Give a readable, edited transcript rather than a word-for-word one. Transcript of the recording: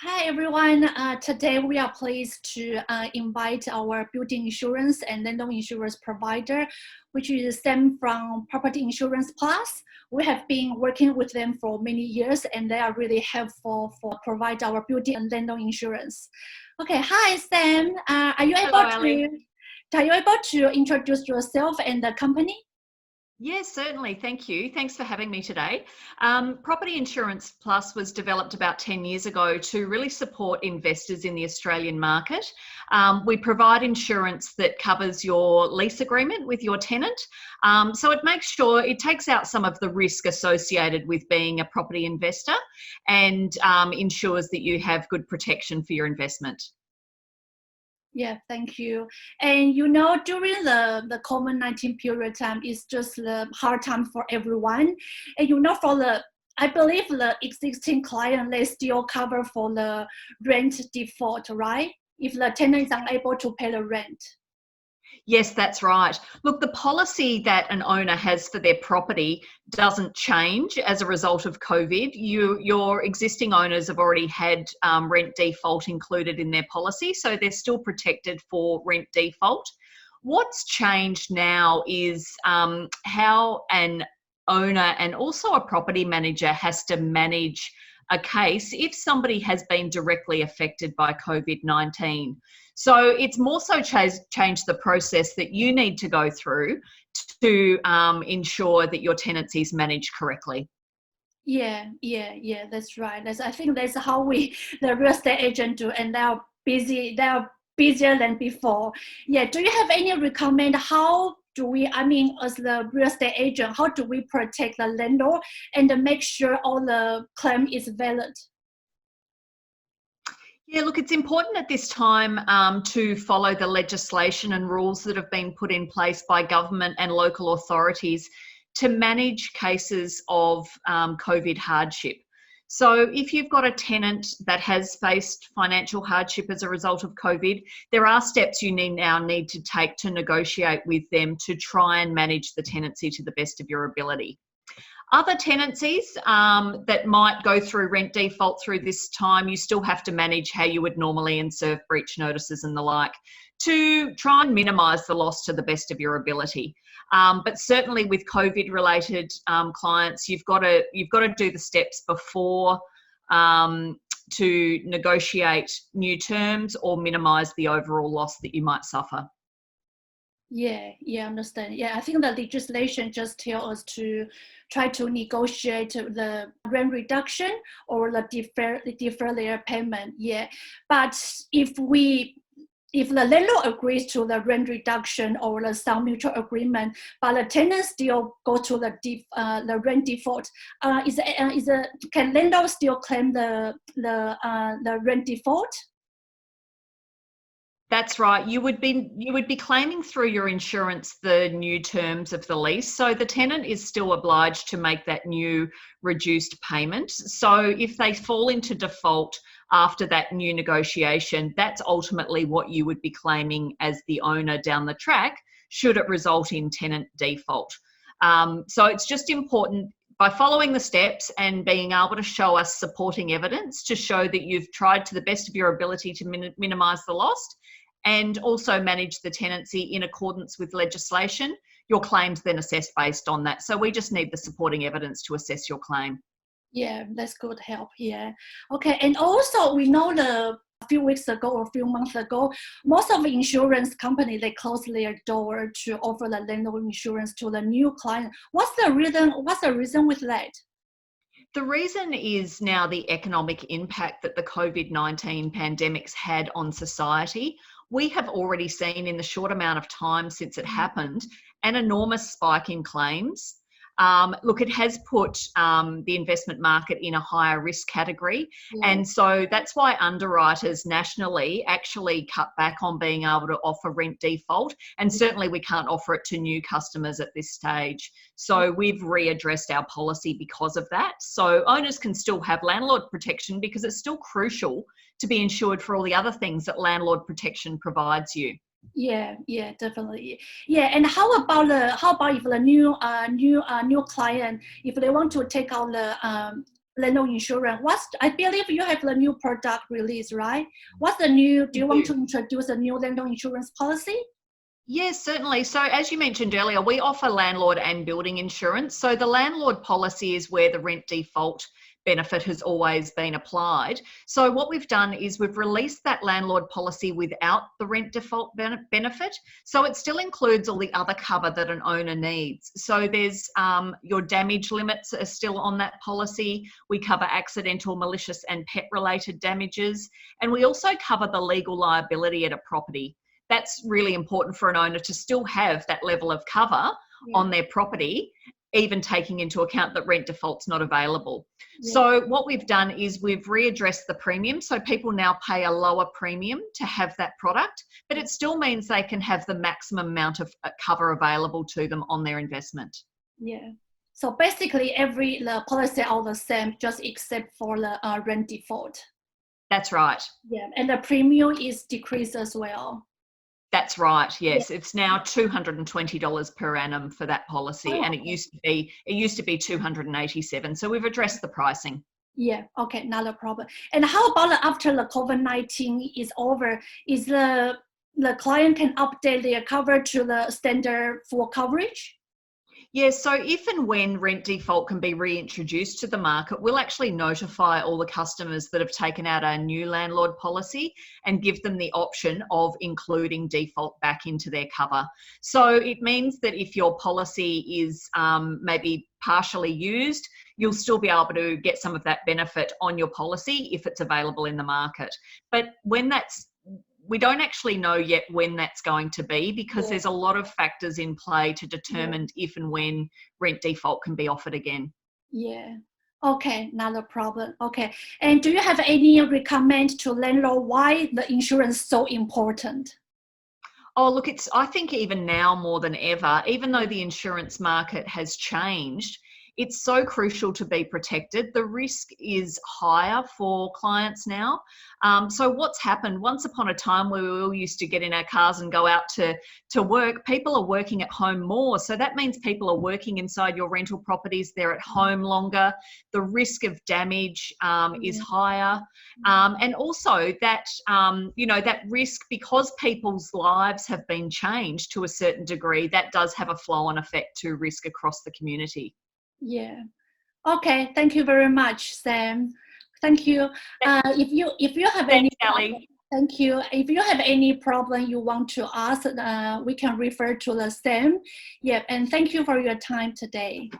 Hi everyone. Today we are pleased to invite our building insurance and landlord insurance provider, which is Sam from Property Insurance Plus. We have been working with them for many years, and they are really helpful for provide our building and landlord insurance. Okay, hi Sam. Are you able Hello, Ali. to introduce yourself and the company? Yes, certainly. Thank you. Thanks for having me today. Property Insurance Plus was developed about 10 years ago to really support investors in the Australian market. We provide insurance that covers your lease agreement with your tenant. So it makes sure it takes out some of the risk associated with being a property investor and ensures that you have good protection for your investment. Yeah, thank you. And during the COVID-19 period time, it's just the hard time for everyone. And I believe the existing client, they still cover for the rent default, right? If the tenant is unable to pay the rent. Yes, that's right. Look, the policy that an owner has for their property doesn't change as a result of COVID. Your existing owners have already had rent default included in their policy, so they're still protected for rent default. What's changed now is how an owner and also a property manager has to manage a case if somebody has been directly affected by COVID-19. So it's more so changed the process that you need to go through to ensure that your tenancy is managed correctly. Yeah, that's right. I think that's how the real estate agent do, and they're busier than before. Yeah, do you have any recommend how do we, as the real estate agent, how do we protect the landlord and make sure all the claim is valid? Yeah, look, it's important at this time to follow the legislation and rules that have been put in place by government and local authorities to manage cases of COVID hardship. So if you've got a tenant that has faced financial hardship as a result of COVID, there are steps you now need to take to negotiate with them to try and manage the tenancy to the best of your ability. Other tenancies that might go through rent default through this time, you still have to manage how you would normally and serve breach notices and the like to try and minimise the loss to the best of your ability. But certainly with COVID-related clients, you've got to do the steps before to negotiate new terms or minimise the overall loss that you might suffer. Yeah, understand. Yeah, I think the legislation just tells us to try to negotiate the rent reduction or the defer their payment. Yeah, but if the landlord agrees to the rent reduction or the some mutual agreement, but the tenant still go to the rent default, can landlord still claim the rent default? That's right. You would be claiming through your insurance the new terms of the lease. So the tenant is still obliged to make that new reduced payment. So if they fall into default after that new negotiation, that's ultimately what you would be claiming as the owner down the track, should it result in tenant default. So it's just important by following the steps and being able to show us supporting evidence to show that you've tried to the best of your ability to minimise the loss and also manage the tenancy in accordance with legislation, your claim's then assessed based on that. So we just need the supporting evidence to assess your claim. Yeah, that's good help. Yeah. Okay. And also we know a few weeks ago or a few months ago, most of the insurance company, they closed their door to offer the landlord insurance to the new client. What's the reason with that? The reason is now the economic impact that the COVID-19 pandemic's had on society. We have already seen in the short amount of time since it happened an enormous spike in claims. Look, it has put the investment market in a higher risk category. Yeah. And so that's why underwriters nationally actually cut back on being able to offer rent default. And certainly we can't offer it to new customers at this stage. So we've readdressed our policy because of that. So owners can still have landlord protection because it's still crucial to be insured for all the other things that landlord protection provides you. Yeah, definitely. Yeah, and how about if the new client, if they want to take out landlord insurance. I believe you have the new product release, right? What's the new, do you want to introduce a new landlord insurance policy? Yes, certainly. So as you mentioned earlier, we offer landlord and building insurance. So the landlord policy is where the rent default benefit has always been applied. So what we've done is we've released that landlord policy without the rent default benefit. So it still includes all the other cover that an owner needs. So there's your damage limits are still on that policy. We cover accidental, malicious and pet related damages. And we also cover the legal liability at a property. That's really important for an owner to still have that level of cover on their property, even taking into account that rent default's not available. So what we've done is we've readdressed the premium. So people now pay a lower premium to have that product, but it still means they can have the maximum amount of cover available to them on their investment. Yeah. So basically the policy are the same, just except for the rent default. That's right. Yeah, and the premium is decreased as well. That's right. Yes, it's now $220 per annum for that policy, and it used to be $287. So we've addressed the pricing. Yeah. Okay. Not a problem. And how about after the COVID-19 is over? Is the client can update their cover to the standard full coverage? Yes, so if and when rent default can be reintroduced to the market, we'll actually notify all the customers that have taken out our new landlord policy and give them the option of including default back into their cover. So it means that if your policy is maybe partially used, you'll still be able to get some of that benefit on your policy if it's available in the market. But we don't actually know yet when that's going to be, because there's a lot of factors in play to determine if and when rent default can be offered again. Yeah. Okay, not a problem. Okay. And do you have any recommend to landlord why the insurance is so important? Oh, look, I think even now more than ever, even though the insurance market has changed, it's so crucial to be protected. The risk is higher for clients now. So what's happened, once upon a time where we all used to get in our cars and go out to work, people are working at home more. So that means people are working inside your rental properties. They're at home longer. The risk of damage is higher. And also that, that risk, because people's lives have been changed to a certain degree, that does have a flow-on effect to risk across the community. Yeah. Okay. Thank you very much, Sam. Thank you. If you have any problem, thank you. If you have any problem you want to ask, we can refer to the Sam. Yeah. And thank you for your time today.